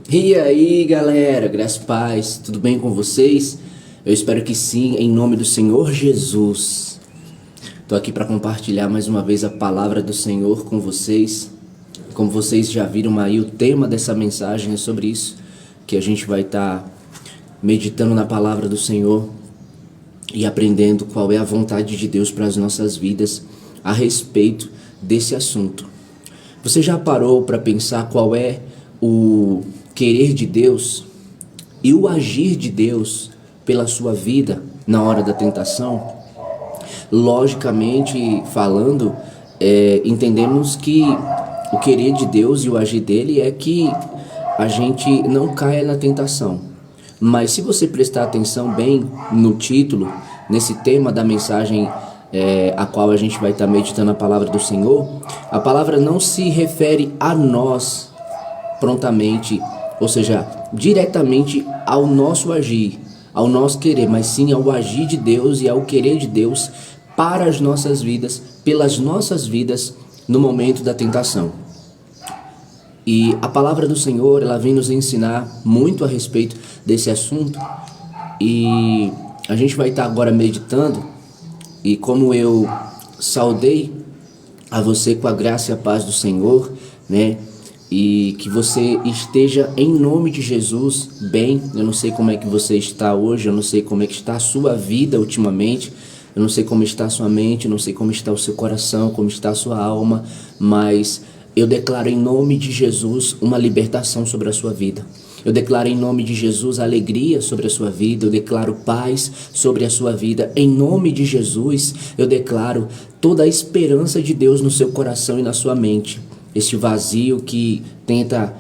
E aí, galera, graças e paz, tudo bem com vocês? Eu espero que sim, em nome do Senhor Jesus. Estou aqui para compartilhar mais uma vez a palavra do Senhor com vocês. Como vocês já viram aí, o tema dessa mensagem é sobre isso, que a gente vai estar meditando na palavra do Senhor e aprendendo qual é a vontade de Deus para as nossas vidas a respeito desse assunto. Você já parou para pensar qual é o querer de Deus e o agir de Deus pela sua vida na hora da tentação? Logicamente falando, entendemos que o querer de Deus e o agir dele é que a gente não caia na tentação. Mas se você prestar atenção bem no título, nesse tema da mensagem a qual a gente vai estar meditando a palavra do Senhor, a palavra não se refere a nós prontamente, ou seja, diretamente ao nosso agir, ao nosso querer, mas sim ao agir de Deus e ao querer de Deus para as nossas vidas, pelas nossas vidas no momento da tentação. E a palavra do Senhor, ela vem nos ensinar muito a respeito desse assunto, e a gente vai estar agora meditando. E como eu saudei a você com a graça e a paz do Senhor, né? E que você esteja em nome de Jesus bem. Eu não sei como é que você está hoje, eu não sei como é que está a sua vida ultimamente, eu não sei como está a sua mente, eu não sei como está o seu coração, como está a sua alma, mas eu declaro em nome de Jesus uma libertação sobre a sua vida. Eu declaro em nome de Jesus alegria sobre a sua vida, eu declaro paz sobre a sua vida. Em nome de Jesus, eu declaro toda a esperança de Deus no seu coração e na sua mente. Este vazio que tenta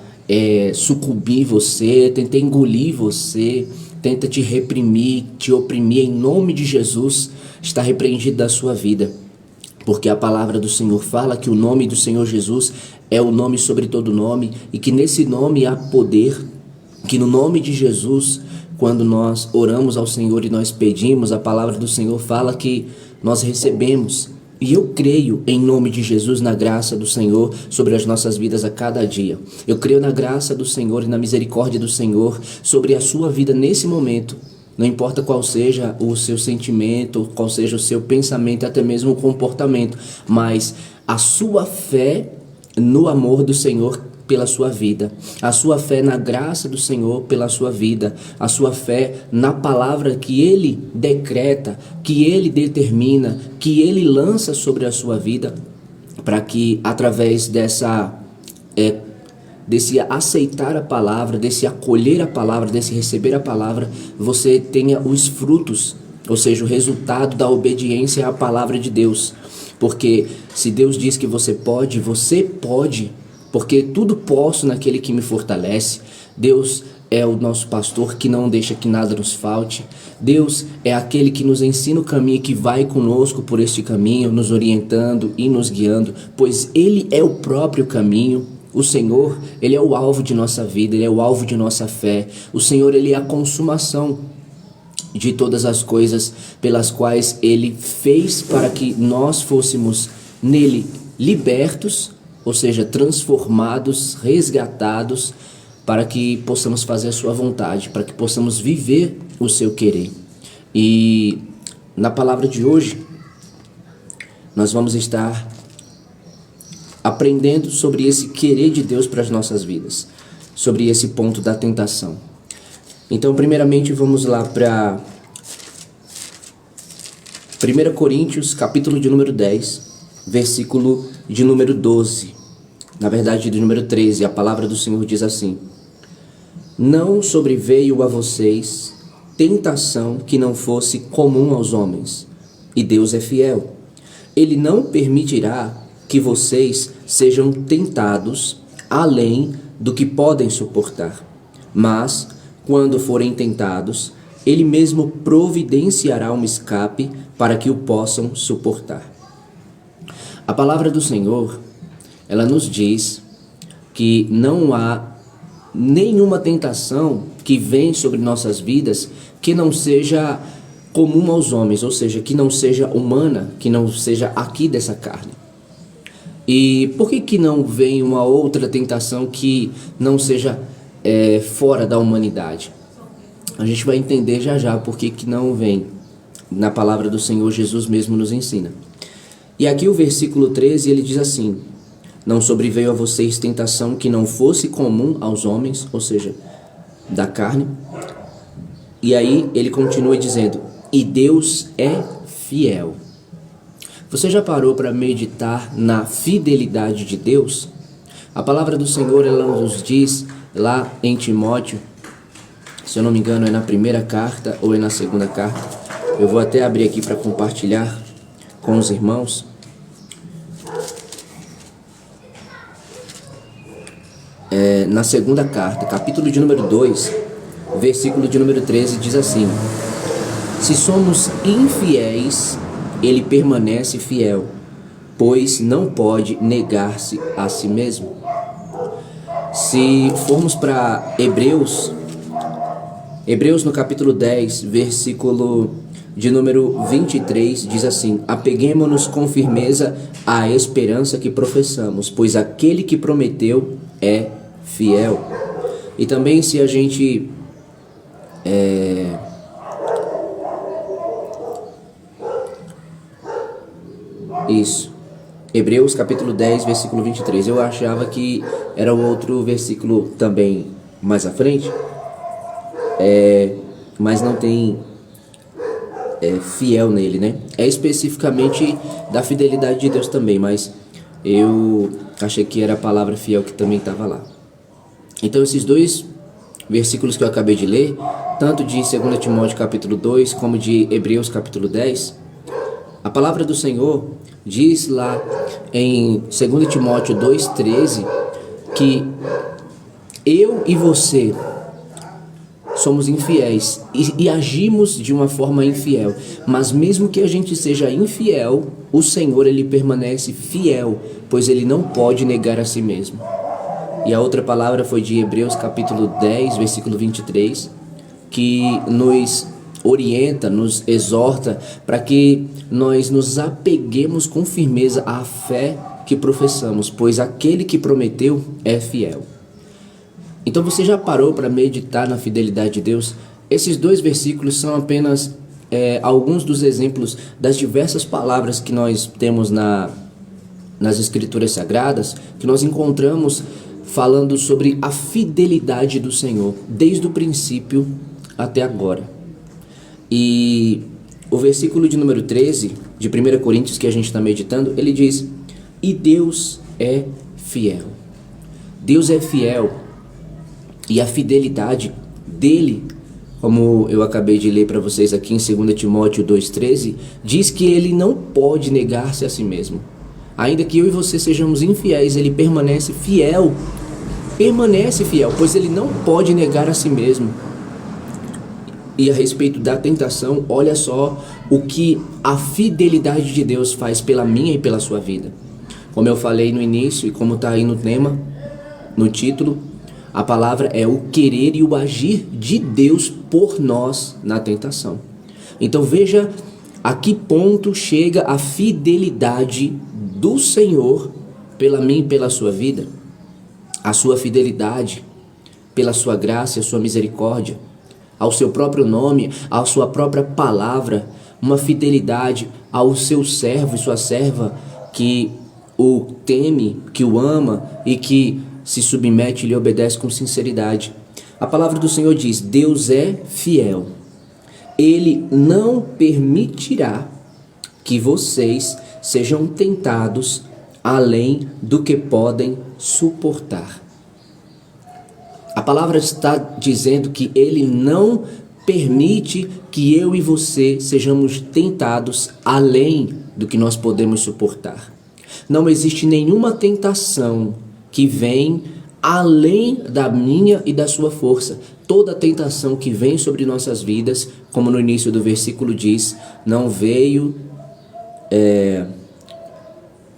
sucumbir você, tenta engolir você, tenta te reprimir, te oprimir, em nome de Jesus, está repreendido da sua vida. Porque a palavra do Senhor fala que o nome do Senhor Jesus é o nome sobre todo nome, e que nesse nome há poder, que no nome de Jesus, quando nós oramos ao Senhor e nós pedimos, a palavra do Senhor fala que nós recebemos. E eu creio em nome de Jesus na graça do Senhor sobre as nossas vidas a cada dia. Eu creio na graça do Senhor e na misericórdia do Senhor sobre a sua vida nesse momento. Não importa qual seja o seu sentimento, qual seja o seu pensamento, até mesmo o comportamento, mas a sua fé no amor do Senhor pela sua vida, a sua fé na graça do Senhor pela sua vida, a sua fé na palavra que Ele decreta, que Ele determina, que Ele lança sobre a sua vida, para que através desse aceitar a palavra, desse acolher a palavra, desse receber a palavra, você tenha os frutos, ou seja, o resultado da obediência à palavra de Deus. Porque se Deus diz que você pode, porque tudo posso naquele que me fortalece. Deus é o nosso pastor que não deixa que nada nos falte. Deus é aquele que nos ensina o caminho, que vai conosco por este caminho, nos orientando e nos guiando, pois Ele é o próprio caminho. O Senhor, Ele é o alvo de nossa vida, Ele é o alvo de nossa fé. O Senhor, Ele é a consumação de todas as coisas pelas quais Ele fez para que nós fôssemos nele libertos, ou seja, transformados, resgatados, para que possamos fazer a sua vontade, para que possamos viver o seu querer. E na palavra de hoje, nós vamos estar aprendendo sobre esse querer de Deus para as nossas vidas, sobre esse ponto da tentação. Então, primeiramente, vamos lá para 1 Coríntios, capítulo de número 10, versículo de número 12. Na verdade, de número 13, a palavra do Senhor diz assim: Não sobreveio a vocês tentação que não fosse comum aos homens, e Deus é fiel. Ele não permitirá que vocês sejam tentados além do que podem suportar, mas, quando forem tentados, Ele mesmo providenciará um escape para que o possam suportar. A palavra do Senhor, ela nos diz que não há nenhuma tentação que vem sobre nossas vidas que não seja comum aos homens, ou seja, que não seja humana, que não seja aqui dessa carne. E por que não vem uma outra tentação que não seja fora da humanidade. A gente vai entender já já por que não vem. Na palavra do Senhor, Jesus mesmo nos ensina. E aqui o versículo 13, ele diz assim: não sobreveio a vocês tentação que não fosse comum aos homens, ou seja, da carne. E aí ele continua dizendo: e Deus é fiel. Você já parou para meditar na fidelidade de Deus? A palavra do Senhor, ela nos diz lá em Timóteo, se eu não me engano é na primeira carta ou é na segunda carta. Eu vou até abrir aqui para compartilhar com os irmãos. Na segunda carta, capítulo de número 2, versículo de número 13, diz assim: se somos infiéis, ele permanece fiel, pois não pode negar-se a si mesmo. Se formos para Hebreus no capítulo 10, versículo de número 23, diz assim: apeguemo-nos com firmeza à esperança que professamos, pois aquele que prometeu é fiel. E também se a gente Hebreus capítulo 10, versículo 23. Eu achava que era o outro versículo também mais à frente, mas não tem fiel nele, né? É especificamente da fidelidade de Deus também, mas eu achei que era a palavra fiel que também estava lá. Então esses dois versículos que eu acabei de ler, tanto de 2 Timóteo capítulo 2 como de Hebreus capítulo 10, a palavra do Senhor diz lá em 2 Timóteo 2,13 que eu e você somos infiéis e agimos de uma forma infiel, mas mesmo que a gente seja infiel, o Senhor, ele permanece fiel, pois ele não pode negar a si mesmo. E a outra palavra foi de Hebreus capítulo 10, versículo 23, que nos orienta, nos exorta para que nós nos apeguemos com firmeza à fé que professamos, pois aquele que prometeu é fiel. Então você já parou para meditar na fidelidade de Deus? Esses dois versículos são apenas alguns dos exemplos das diversas palavras que nós temos nas Escrituras Sagradas, que nós encontramos falando sobre a fidelidade do Senhor, desde o princípio até agora. E o versículo de número 13, de 1 Coríntios, que a gente está meditando, ele diz: e Deus é fiel. Deus é fiel, e a fidelidade dele, como eu acabei de ler para vocês aqui em 2 Timóteo 2,13, diz que ele não pode negar-se a si mesmo. Ainda que eu e você sejamos infiéis, ele permanece fiel, pois ele não pode negar a si mesmo. E a respeito da tentação, olha só o que a fidelidade de Deus faz pela minha e pela sua vida. Como eu falei no início e como está aí no tema, no título, a palavra é o querer e o agir de Deus por nós na tentação. Então veja a que ponto chega a fidelidade do Senhor pela minha e pela sua vida. A sua fidelidade pela sua graça e a sua misericórdia, ao seu próprio nome, à sua própria palavra, uma fidelidade ao seu servo e sua serva que o teme, que o ama e que se submete e lhe obedece com sinceridade. A palavra do Senhor diz: Deus é fiel. Ele não permitirá que vocês sejam tentados além do que podem suportar. A palavra está dizendo que ele não permite que eu e você sejamos tentados além do que nós podemos suportar. Não existe nenhuma tentação que vem além da minha e da sua força. Toda tentação que vem sobre nossas vidas, como no início do versículo diz, não veio...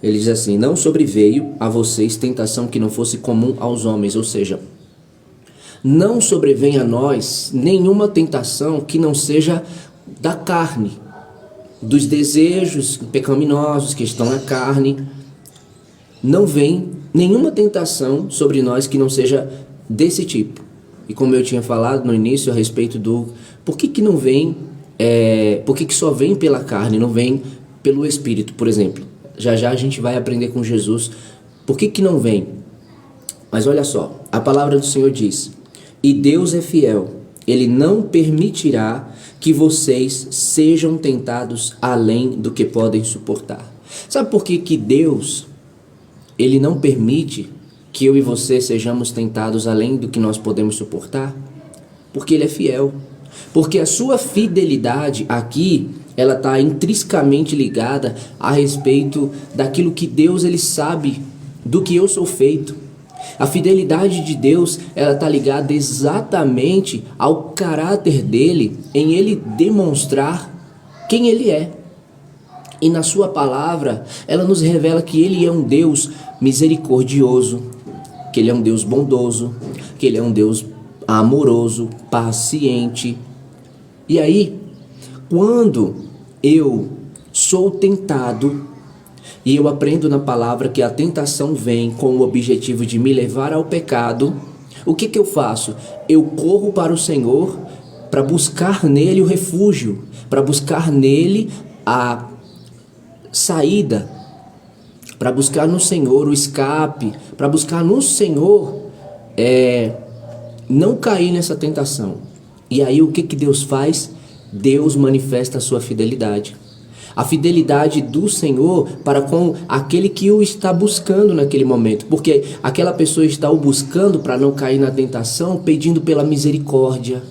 Ele diz assim: não sobreveio a vocês tentação que não fosse comum aos homens. Ou seja, não sobrevém a nós nenhuma tentação que não seja da carne, dos desejos pecaminosos que estão na carne. Não vem nenhuma tentação sobre nós que não seja desse tipo. e como eu tinha falado no início a respeito do por que não vem, por que só vem pela carne, não vem pelo Espírito, por exemplo. Já já a gente vai aprender com Jesus por que não vem. Mas olha só, a palavra do Senhor diz: e Deus é fiel, Ele não permitirá que vocês sejam tentados além do que podem suportar. Sabe por que Deus, Ele não permite que eu e você sejamos tentados além do que nós podemos suportar? Porque Ele é fiel. Porque a sua fidelidade aqui, ela está intrinsecamente ligada a respeito daquilo que Deus, Ele sabe do que eu sou feito. A fidelidade de Deus, ela está ligada exatamente ao caráter dele, em ele demonstrar quem ele é. E na sua palavra, ela nos revela que ele é um Deus misericordioso, que ele é um Deus bondoso, que ele é um Deus amoroso, paciente. E aí, quando eu sou tentado, e eu aprendo na palavra que a tentação vem com o objetivo de me levar ao pecado, o que eu faço? Eu corro para o Senhor para buscar nele o refúgio, para buscar nele a saída, para buscar no Senhor o escape, para buscar no Senhor não cair nessa tentação. E aí o que Deus faz? Deus manifesta a sua fidelidade. A fidelidade do Senhor para com aquele que o está buscando naquele momento. Porque aquela pessoa está o buscando para não cair na tentação, pedindo pela misericórdia,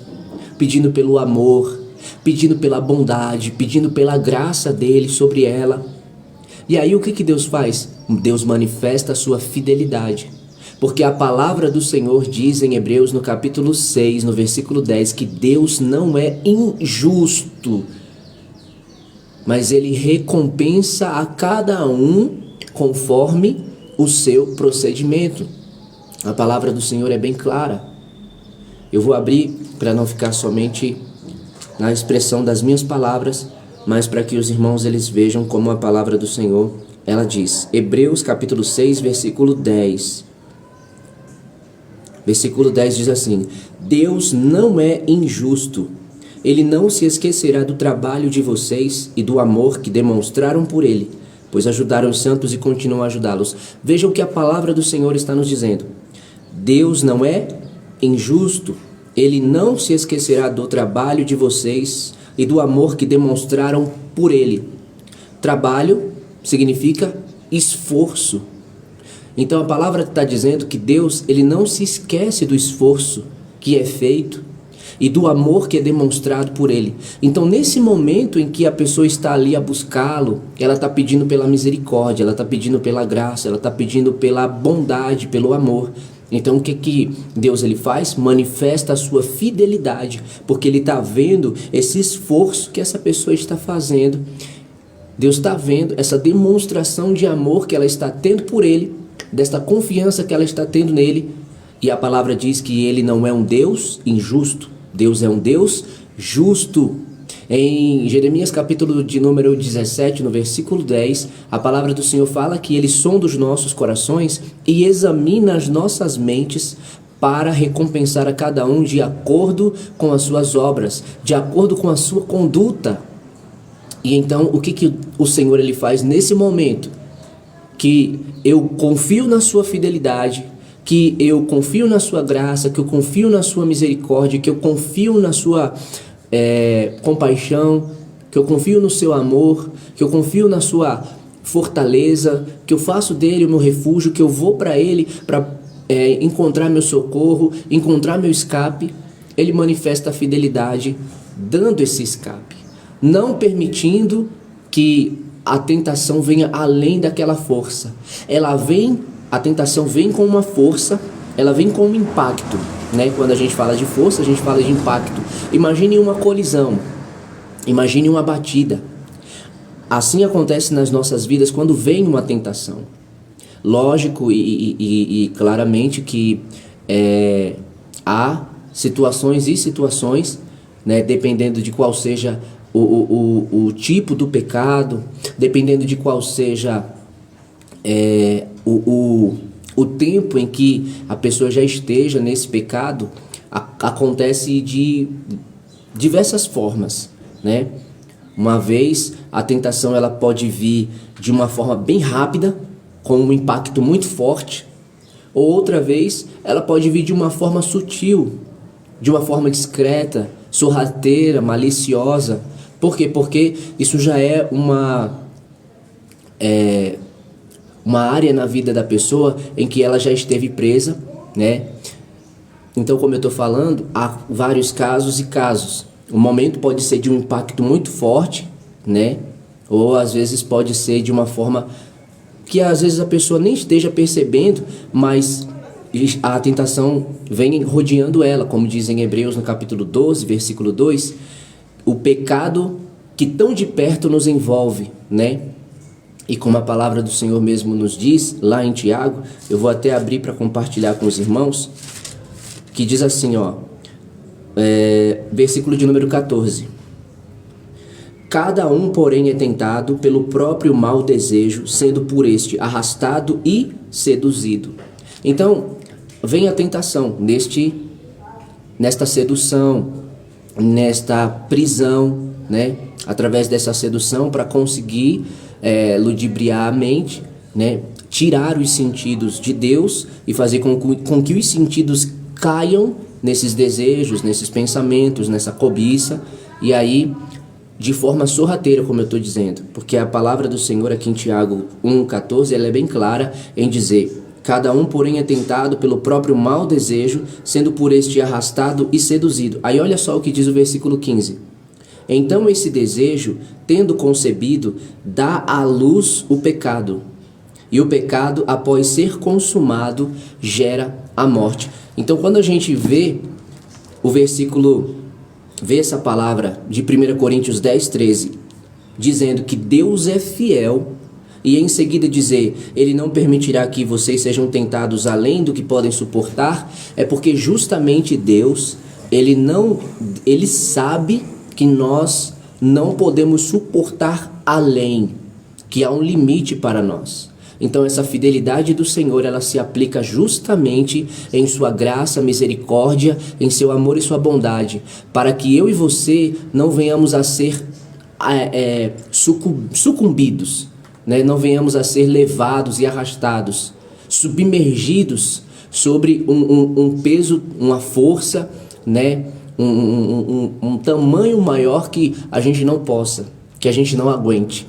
pedindo pelo amor, pedindo pela bondade, pedindo pela graça dele sobre ela. E aí o que Deus faz? Deus manifesta a sua fidelidade. Porque a palavra do Senhor diz em Hebreus no capítulo 6, no versículo 10, que Deus não é injusto, mas ele recompensa a cada um conforme o seu procedimento. A palavra do Senhor é bem clara. Eu vou abrir para não ficar somente na expressão das minhas palavras, mas para que os irmãos eles vejam como a palavra do Senhor, ela diz. Hebreus capítulo 6, versículo 10. Versículo 10 diz assim: Deus não é injusto. Ele não se esquecerá do trabalho de vocês e do amor que demonstraram por ele, pois ajudaram os santos e continuam a ajudá-los. Vejam o que a palavra do Senhor está nos dizendo. Deus não é injusto. Ele não se esquecerá do trabalho de vocês e do amor que demonstraram por ele. Trabalho significa esforço. Então a palavra está dizendo que Deus, ele não se esquece do esforço que é feito e do amor que é demonstrado por ele. Então nesse momento em que a pessoa está ali a buscá-lo, ela está pedindo pela misericórdia, ela está pedindo pela graça, ela está pedindo pela bondade, pelo amor. Então o que Deus ele faz? Manifesta a sua fidelidade, porque ele está vendo esse esforço que essa pessoa está fazendo. Deus está vendo essa demonstração de amor que ela está tendo por ele, desta confiança que ela está tendo nele. E a palavra diz que ele não é um Deus injusto. Deus é um Deus justo. Em Jeremias capítulo de número 17, no versículo 10, a palavra do Senhor fala que ele sonda os nossos corações e examina as nossas mentes para recompensar a cada um de acordo com as suas obras, de acordo com a sua conduta. E então o que o Senhor ele faz nesse momento? Que eu confio na sua fidelidade, que eu confio na sua graça, que eu confio na sua misericórdia, que eu confio na sua compaixão, que eu confio no seu amor, que eu confio na sua fortaleza, que eu faço dele o meu refúgio, que eu vou para ele para encontrar meu socorro, encontrar meu escape. Ele manifesta a fidelidade dando esse escape, não permitindo que a tentação venha além daquela força. A tentação vem com uma força, ela vem com um impacto, né? Quando a gente fala de força, a gente fala de impacto. Imagine uma colisão, imagine uma batida. Assim acontece nas nossas vidas quando vem uma tentação. Lógico e claramente que há situações e situações, né? Dependendo de qual seja o tipo do pecado, dependendo de qual seja o tempo em que a pessoa já esteja nesse pecado, acontece de diversas formas, né? Uma vez a tentação ela pode vir de uma forma bem rápida, com um impacto muito forte, ou outra vez ela pode vir de uma forma sutil, de uma forma discreta, sorrateira, maliciosa. Por quê? Porque isso já é uma área na vida da pessoa em que ela já esteve presa, né? Então, como eu estou falando, há vários casos e casos. O momento pode ser de um impacto muito forte, né? Ou às vezes pode ser de uma forma que às vezes a pessoa nem esteja percebendo, mas a tentação vem rodeando ela, como diz em Hebreus no capítulo 12, versículo 2, o pecado que tão de perto nos envolve, né? E como a palavra do Senhor mesmo nos diz, lá em Tiago, eu vou até abrir para compartilhar com os irmãos, que diz assim, versículo de número 14. Cada um, porém, é tentado pelo próprio mau desejo, sendo por este arrastado e seduzido. Então, vem a tentação nesta sedução, nesta prisão, né? Através dessa sedução para conseguir ludibriar a mente, né? Tirar os sentidos de Deus e fazer com que os sentidos caiam nesses desejos, nesses pensamentos, nessa cobiça, e aí de forma sorrateira, como eu estou dizendo, porque a palavra do Senhor aqui em Tiago 1,14, ela é bem clara em dizer: cada um, porém, é tentado pelo próprio mau desejo, sendo por este arrastado e seduzido. Aí olha só o que diz o versículo 15. Então esse desejo, tendo concebido, dá à luz o pecado. E o pecado, após ser consumado, gera a morte. Então quando a gente vê essa palavra de 1 Coríntios 10, 13, dizendo que Deus é fiel, e em seguida dizer, Ele não permitirá que vocês sejam tentados além do que podem suportar, é porque justamente Deus, Ele sabe que nós não podemos suportar além, que há um limite para nós. Então essa fidelidade do Senhor, ela se aplica justamente em sua graça, misericórdia, em seu amor e sua bondade, para que eu e você não venhamos a ser sucumbidos, né? Não venhamos a ser levados e arrastados, submergidos sobre um peso, uma força, né? Um tamanho maior que a gente não possa, que a gente não aguente.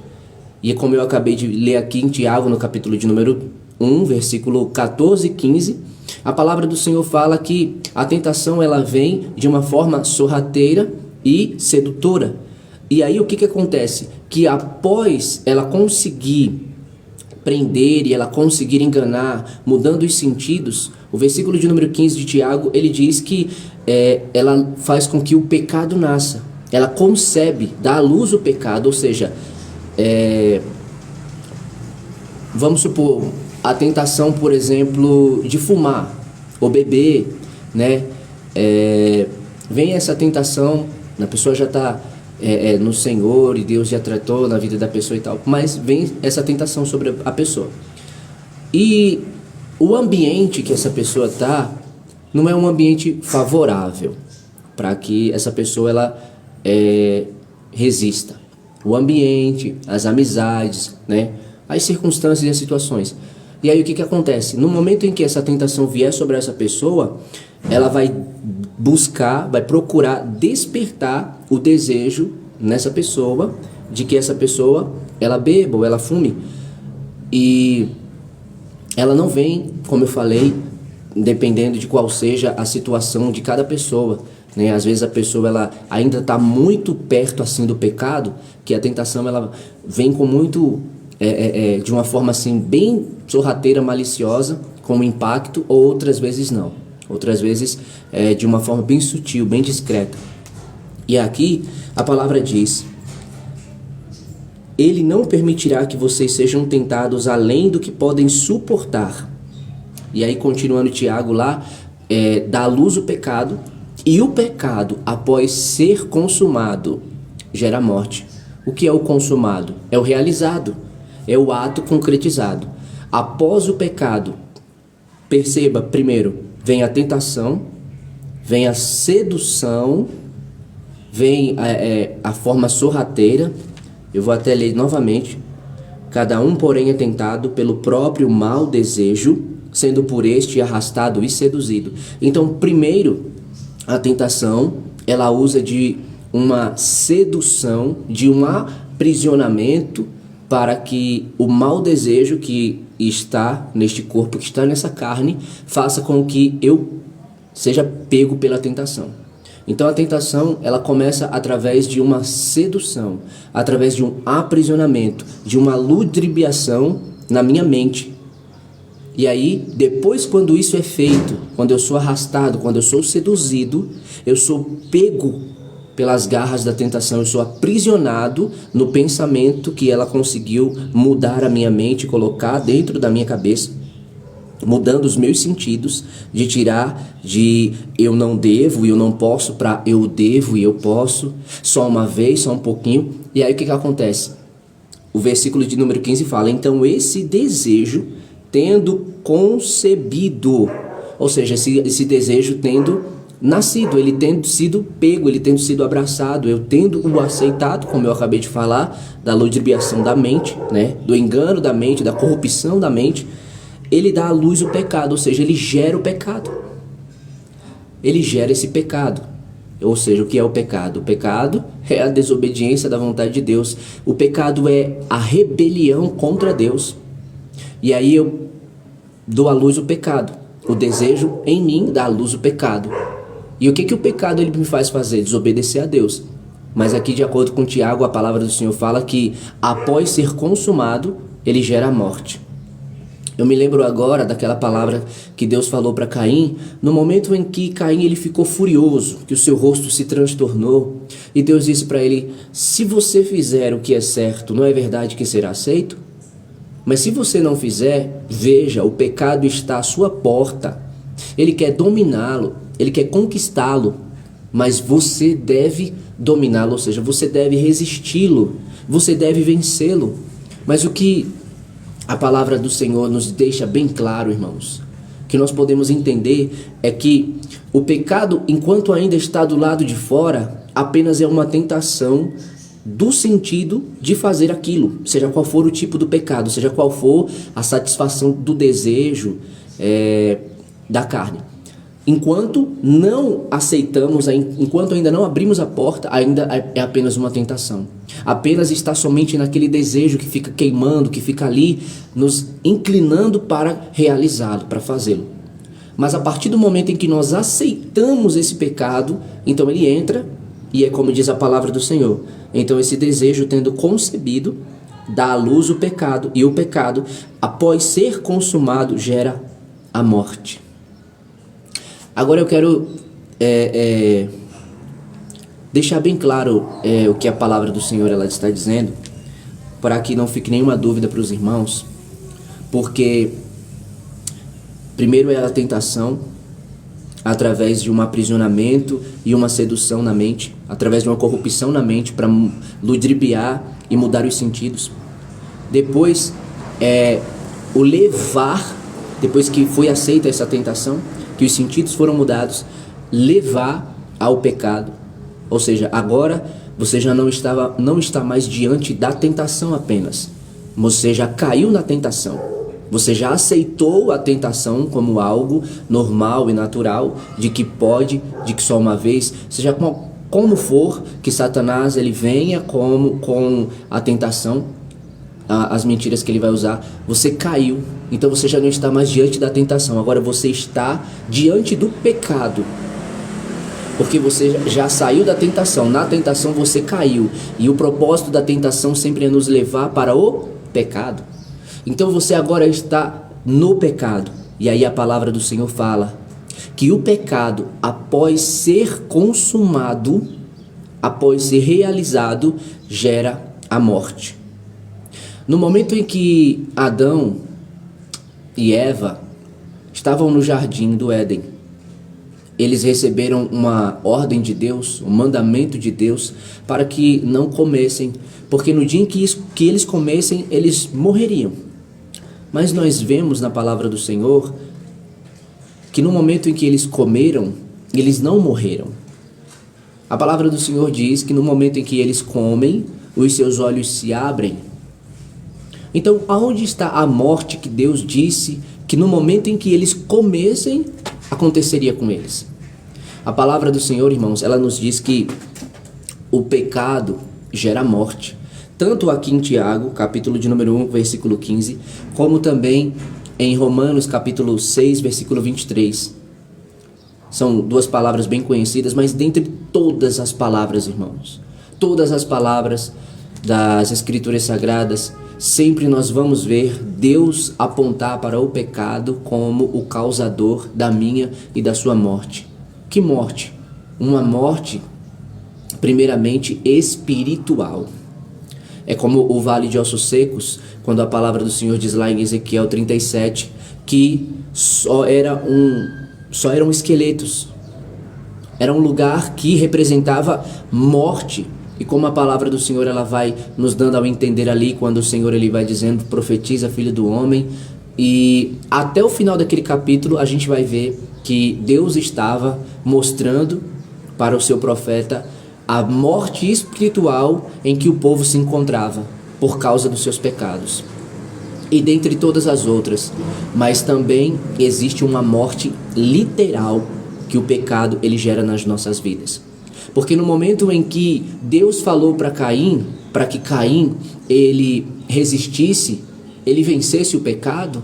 E como eu acabei de ler aqui em Tiago, no capítulo de número 1, versículo 14 e 15, a palavra do Senhor fala que a tentação ela vem de uma forma sorrateira e sedutora. E aí o que acontece? Que após ela conseguir prender e ela conseguir enganar, mudando os sentidos, o versículo de número 15 de Tiago, ele diz que ela faz com que o pecado nasça. Ela concebe, dá à luz o pecado, ou seja, vamos supor, a tentação, por exemplo, de fumar ou beber, né? Vem essa tentação, a pessoa já está no Senhor e Deus já tratou na vida da pessoa e tal, mas vem essa tentação sobre a pessoa. E o ambiente que essa pessoa está não é um ambiente favorável para que essa pessoa ela resista. O ambiente, as amizades, né? As circunstâncias e as situações. E aí o que acontece? No momento em que essa tentação vier sobre essa pessoa, ela vai buscar, vai procurar despertar o desejo nessa pessoa de que essa pessoa ela beba ou ela fume. E ela não vem, como eu falei, dependendo de qual seja a situação de cada pessoa, né? Às vezes a pessoa ela ainda está muito perto assim do pecado, que a tentação ela vem com muito de uma forma assim bem sorrateira, maliciosa, com impacto, ou outras vezes não. Outras vezes de uma forma bem sutil, bem discreta. E aqui a palavra diz: Ele não permitirá que vocês sejam tentados além do que podem suportar. E aí continuando Tiago lá, dá à luz o pecado, e o pecado, após ser consumado, gera morte. O que é o consumado? É o realizado, é o ato concretizado. Após o pecado, perceba, primeiro, vem a tentação, vem a sedução, vem a forma sorrateira. Eu vou até ler novamente. Cada um, porém, é tentado pelo próprio mau desejo, sendo por este arrastado e seduzido. Então, primeiro, a tentação, ela usa de uma sedução, de um aprisionamento, para que o mau desejo que está neste corpo, que está nessa carne, faça com que eu seja pego pela tentação. Então a tentação, ela começa através de uma sedução, através de um aprisionamento, de uma ludibriação na minha mente. E aí, depois, quando isso é feito, quando eu sou arrastado, quando eu sou seduzido, eu sou pego pelas garras da tentação, eu sou aprisionado no pensamento que ela conseguiu mudar a minha mente, colocar dentro da minha cabeça, mudando os meus sentidos, de tirar de eu não devo e eu não posso para eu devo e eu posso, só uma vez, só um pouquinho. E aí o que acontece? O versículo de número 15 fala: então esse desejo tendo concebido, ou seja, esse desejo tendo nascido, ele tendo sido pego, ele tendo sido abraçado, eu tendo o aceitado, como eu acabei de falar, da ludibriação da mente, né? Do engano da mente, da corrupção da mente, ele dá à luz o pecado, ou seja, ele gera o pecado. Ele gera esse pecado. Ou seja, o que é o pecado? O pecado é a desobediência da vontade de Deus. O pecado é a rebelião contra Deus. E aí eu dou à luz o pecado. O desejo em mim dá à luz o pecado. E o que o pecado ele me faz fazer? Desobedecer a Deus. Mas aqui, de acordo com Tiago, a palavra do Senhor fala que após ser consumado, ele gera a morte. Eu me lembro agora daquela palavra que Deus falou para Caim, no momento em que Caim ele ficou furioso, que o seu rosto se transtornou, e Deus disse para ele: se você fizer o que é certo, não é verdade que será aceito? Mas se você não fizer, veja, o pecado está à sua porta, ele quer dominá-lo, ele quer conquistá-lo, mas você deve dominá-lo, ou seja, você deve resisti-lo, você deve vencê-lo. Mas o que a palavra do Senhor nos deixa bem claro, irmãos, que nós podemos entender é que o pecado, enquanto ainda está do lado de fora, apenas é uma tentação do sentido de fazer aquilo, seja qual for o tipo do pecado, seja qual for a satisfação do desejo da carne. Enquanto não aceitamos, enquanto ainda não abrimos a porta, ainda é apenas uma tentação. Apenas está somente naquele desejo que fica queimando, que fica ali, nos inclinando para realizá-lo, para fazê-lo. Mas a partir do momento em que nós aceitamos esse pecado, então ele entra, e é como diz a palavra do Senhor. Então esse desejo, tendo concebido, dá à luz o pecado, e o pecado, após ser consumado, gera a morte. Agora eu quero deixar bem claro o que a palavra do Senhor ela está dizendo, para que não fique nenhuma dúvida para os irmãos, porque primeiro é a tentação, através de um aprisionamento e uma sedução na mente, através de uma corrupção na mente para ludibriar e mudar os sentidos. Depois o levar, depois que foi aceita essa tentação, que os sentidos foram mudados, levar ao pecado. Ou seja, agora você já não está mais diante da tentação apenas. Você já caiu na tentação. Você já aceitou a tentação como algo normal e natural, de que pode, de que só uma vez, seja como for que Satanás ele venha com a tentação, as mentiras que ele vai usar, você caiu. Então você já não está mais diante da tentação, agora você está diante do pecado, porque você já saiu da tentação. Na tentação você caiu, e o propósito da tentação sempre é nos levar para o pecado. Então você agora está no pecado, e aí a palavra do Senhor fala que o pecado, após ser consumado, após ser realizado, gera a morte. No momento em que Adão e Eva estavam no jardim do Éden, eles receberam uma ordem de Deus, um mandamento de Deus, para que não comessem, porque no dia em que eles comessem, eles morreriam. Mas nós vemos na palavra do Senhor que no momento em que eles comeram, eles não morreram. A palavra do Senhor diz que no momento em que eles comem, os seus olhos se abrem. Então, aonde está a morte que Deus disse que no momento em que eles comessem, aconteceria com eles? A palavra do Senhor, irmãos, ela nos diz que o pecado gera morte. Tanto aqui em Tiago, capítulo de número 1, versículo 15, como também em Romanos, capítulo 6, versículo 23. São duas palavras bem conhecidas, mas dentre todas as palavras, irmãos, todas as palavras das Escrituras Sagradas, sempre nós vamos ver Deus apontar para o pecado como o causador da minha e da sua morte. Que morte? Uma morte, primeiramente, espiritual. É como o vale de ossos secos, quando a palavra do Senhor diz lá em Ezequiel 37, que só eram esqueletos. Era um lugar que representava morte. E como a palavra do Senhor ela vai nos dando ao entender ali, quando o Senhor ele vai dizendo, profetiza, filho do homem. E até o final daquele capítulo a gente vai ver que Deus estava mostrando para o seu profeta a morte espiritual em que o povo se encontrava por causa dos seus pecados. E dentre todas as outras, mas também existe uma morte literal que o pecado ele gera nas nossas vidas. Porque no momento em que Deus falou para Caim, para que Caim ele resistisse, ele vencesse o pecado,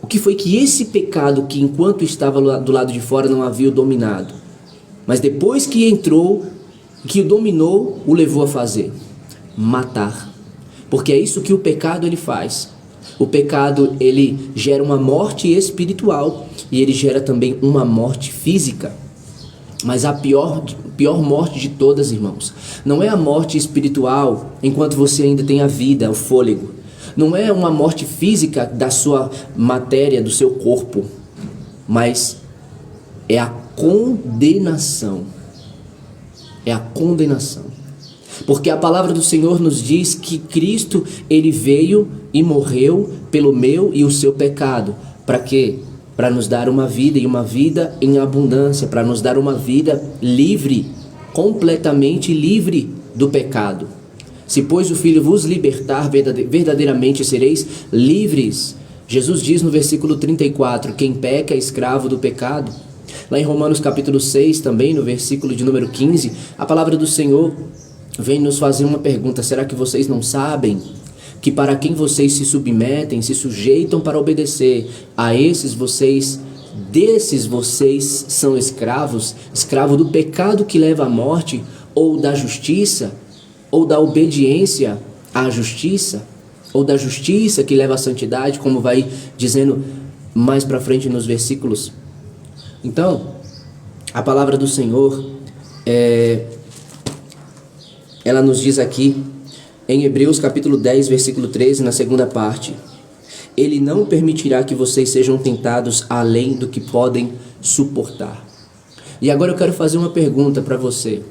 o que foi que esse pecado que enquanto estava do lado de fora não havia o dominado, mas depois que entrou, que o dominou, o levou a fazer? Matar. Porque é isso que o pecado ele faz. O pecado ele gera uma morte espiritual e ele gera também uma morte física. Mas a pior morte de todas, irmãos, não é a morte espiritual enquanto você ainda tem a vida, o fôlego. Não é uma morte física da sua matéria, do seu corpo, mas é a condenação. É a condenação. Porque a palavra do Senhor nos diz que Cristo, ele veio e morreu pelo meu e o seu pecado. Para quê? Para nos dar uma vida e uma vida em abundância, para nos dar uma vida livre, completamente livre do pecado. Se, pois, o Filho vos libertar, verdadeiramente sereis livres. Jesus diz no versículo 34, quem peca é escravo do pecado. Lá em Romanos capítulo 6, também no versículo de número 15, a palavra do Senhor vem nos fazer uma pergunta: será que vocês não sabem que para quem vocês se submetem, se sujeitam para obedecer, desses vocês são escravos, escravo do pecado que leva à morte, ou da justiça, ou da obediência à justiça, ou da justiça que leva à santidade, como vai dizendo mais para frente nos versículos. Então, a palavra do Senhor, ela nos diz aqui, em Hebreus capítulo 10, versículo 13, na segunda parte: Ele não permitirá que vocês sejam tentados além do que podem suportar. E agora eu quero fazer uma pergunta para você.